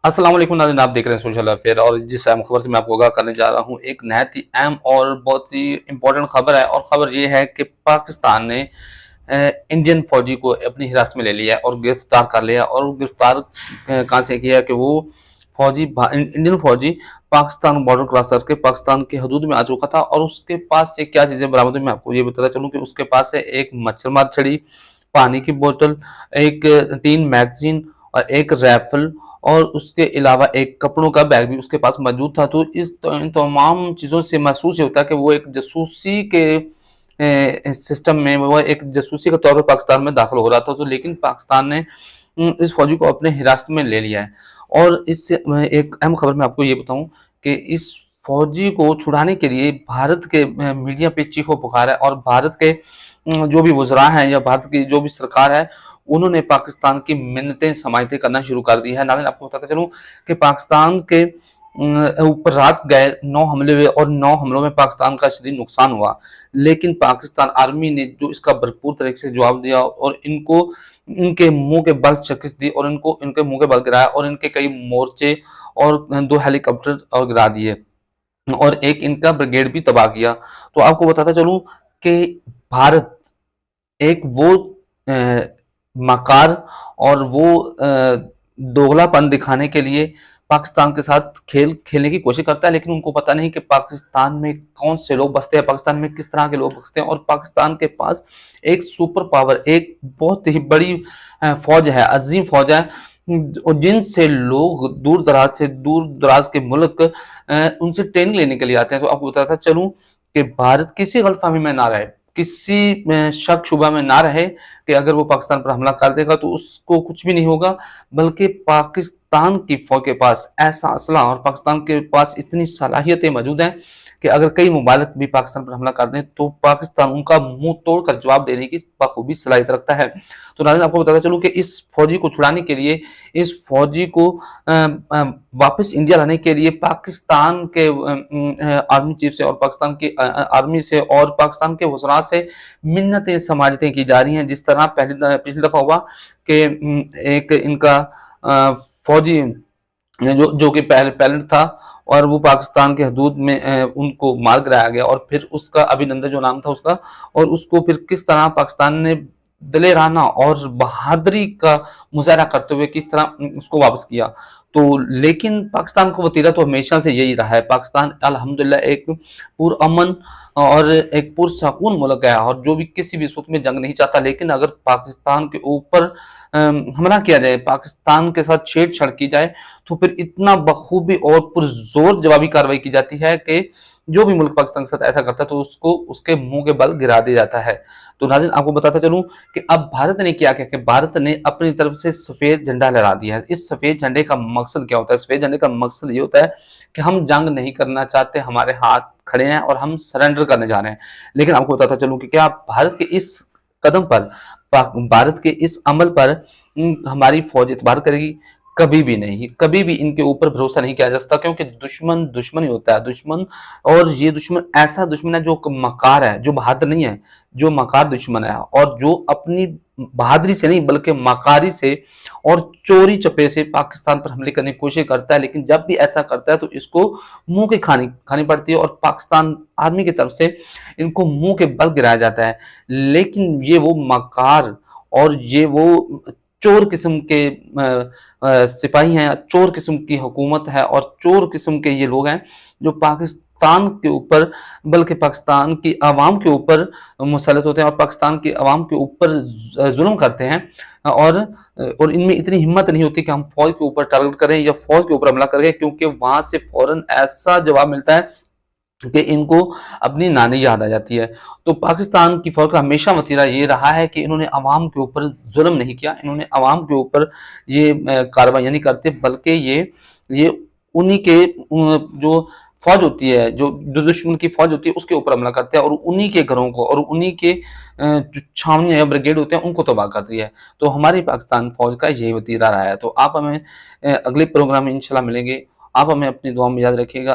अस्सलाम वालेकुम नाज़रीन, आप देख रहे हैं सोशल अफेयर और जिस अहम खबर से मैं आपको आगाह करने जा रहा हूँ, एक नहायत ही अहम और बहुत ही इम्पोर्टेंट खबर है। और खबर ये है कि पाकिस्तान ने इंडियन फौजी को अपनी हिरासत में ले लिया है और गिरफ्तार कर लिया। और गिरफ्तार कहाँ से किया कि वो इंडियन फौजी पाकिस्तान बॉर्डर क्रॉस करके पाकिस्तान की हदूद में आ चुका था। और उसके पास से क्या चीज़ें बरामद हुई, मैं आपको ये बताता चलूँ कि उसके पास से एक मच्छरमार छड़ी, पानी की बोतल, एक 3 मैगज़ीन और एक राइफ़ल और उसके अलावा एक कपड़ों का बैग भी उसके पास मौजूद था। तो इन तमाम चीज़ों से महसूस ये होता है कि वो एक जासूसी के सिस्टम में, वो एक जासूसी के तौर पर पाकिस्तान में दाखिल हो रहा था। तो लेकिन पाकिस्तान ने इस फौजी को अपने हिरासत में ले लिया है। और इससे एक अहम खबर मैं आपको ये बताऊं कि इस फौजी को छुड़ाने के लिए भारत के मीडिया पे चीखो पुकार है। और भारत के जो भी वज़रा हैं या भारत की जो भी सरकार है, उन्होंने पाकिस्तान की मिन्नतें समाइतें करना शुरू कर दी है। नाज़रीन, आपको बताता चलूँ कि पाकिस्तान के ऊपर रात गए 9 हमले हुए और 9 हमलों में पाकिस्तान का शदीद नुकसान हुआ। लेकिन पाकिस्तान आर्मी ने जो इसका भरपूर तरीके से जवाब दिया और इनको इनके मुंह के बल शिकस्त दी और इनको इनके मुंह के बल गिराया और इनके कई मोर्चे और 2 हेलीकॉप्टर और गिरा दिए और एक इनका ब्रिगेड भी तबाह किया। तो आपको बताता चलूं कि भारत एक वो मकार और वो दोगलापन दिखाने के लिए पाकिस्तान के साथ खेल खेलने की कोशिश करता है। लेकिन उनको पता नहीं कि पाकिस्तान में कौन से लोग बसते हैं, पाकिस्तान में किस तरह के लोग बसते हैं। और पाकिस्तान के पास एक सुपर पावर, एक बहुत ही बड़ी फौज है, अजीम फौज है, और जिनसे लोग दूर दराज के मुल्क उनसे ट्रेनिंग लेने के लिए आते हैं। तो आपको बताता चलूं कि भारत किसी गलतफहमी में ना रहे, किसी शक शुबा में ना रहे कि अगर वो पाकिस्तान पर हमला कर देगा तो उसको कुछ भी नहीं होगा। बल्कि पाकिस्तान की फौज के पास ऐसा असला और पाकिस्तान के पास इतनी सलाहियतें मौजूद हैं कि अगर कई मुमालिक भी पाकिस्तान पर हमला कर दें तो पाकिस्तान उनका मुंह तोड़कर जवाब देने की बखूबी सलाहियत रखता है। तो नाज़रीन, आपको बताता चलूं कि इस फौजी को छुड़ाने के लिए, इस फौजी को वापस इंडिया लाने के लिए पाकिस्तान के आर्मी चीफ से और पाकिस्तान की आर्मी से और पाकिस्तान के वज़रा से मिन्नतें समाजतें की जा रही हैं। जिस तरह पिछली दफ़ा हुआ कि एक इनका फौजी जो कि पायलट था और वो पाकिस्तान के हदूद में उनको मार गिराया गया और फिर उसका अभिनंदन जो नाम था उसका, और उसको फिर किस तरह पाकिस्तान ने दिलेराना और बहादुरी का मुजाहरा करते हुए किस तरह उसको वापस किया। तो लेकिन पाकिस्तान को वतीरा तो हमेशा से यही रहा है। पाकिस्तान अल्हम्दुलिल्लाह एक पुरअमन और एक पुरसकून मुल्क है और जो भी किसी भी सूरत में जंग नहीं चाहता। लेकिन अगर पाकिस्तान के ऊपर हमला किया जाए, पाकिस्तान के साथ छेड़छाड़ की जाए, तो फिर इतना बखूबी और पुरजोर जवाबी कार्रवाई की जाती है कि जो भी मुल्क पाकिस्तान के साथ ऐसा करता है तो उसको उसके मुंह के बल गिरा दिया जाता है। तो नाज़रीन, आपको बताता चलूं कि अब भारत ने क्या किया कि भारत ने अपनी तरफ से सफ़ेद झंडा लहरा दिया है। इस सफ़ेद झंडे का मकसद क्या होता है? सफ़ेद झंडे का मकसद ये होता है कि हम जंग नहीं करना चाहते, हमारे हाथ खड़े हैं और हम सरेंडर करने जा रहे हैं। लेकिन आपको बताता चलूं कि क्या भारत के इस कदम पर, भारत के इस अमल पर हमारी फौज इतबार करेगी? कभी भी नहीं। कभी भी इनके ऊपर भरोसा नहीं किया जा सकता, क्योंकि दुश्मन दुश्मन ही होता है। दुश्मन, और ये दुश्मन ऐसा दुश्मन है जो मकार है, जो बहादुर नहीं है, जो मकार दुश्मन है और जो अपनी बहादुरी से नहीं बल्कि मकारी से और चोरी चपे से पाकिस्तान पर हमले करने की कोशिश करता है। लेकिन जब भी ऐसा करता है तो इसको मुंह की खानी खानी पड़ती है और पाकिस्तान आर्मी की तरफ से इनको मुंह के बल गिराया जाता है। लेकिन ये वो मकार और ये वो चोर किस्म के सिपाही हैं, चोर किस्म की हुकूमत है और चोर किस्म के ये लोग हैं जो पाकिस्तान के ऊपर, बल्कि पाकिस्तान की आवाम के ऊपर मुसल्लत होते हैं और पाकिस्तान की आवाम के ऊपर जुल्म करते हैं। और इनमें इतनी हिम्मत नहीं होती कि हम फौज के ऊपर टारगेट करें या फौज के ऊपर हमला करें, क्योंकि वहां से फौरन ऐसा जवाब मिलता है कि इनको अपनी नानी याद आ जाती है। तो पाकिस्तान की फौज का हमेशा वतीरा ये रहा है कि इन्होंने अवाम के ऊपर जुल्म नहीं किया, इन्होंने अवाम के ऊपर ये कार्रवाई नहीं करते, बल्कि ये उन्हीं के जो फौज होती है, जो दुश्मन की फौज होती है उसके ऊपर हमला करते हैं और उन्हीं के घरों को और उन्हीं के जो छावनियां या ब्रिगेड होते हैं उनको तबाह करती है। तो हमारी पाकिस्तान फौज का यही वतीरा रहा है। तो आप हमें अगले प्रोग्राम में इंशाल्लाह मिलेंगे। आप हमें अपनी दुआ में याद रखिएगा।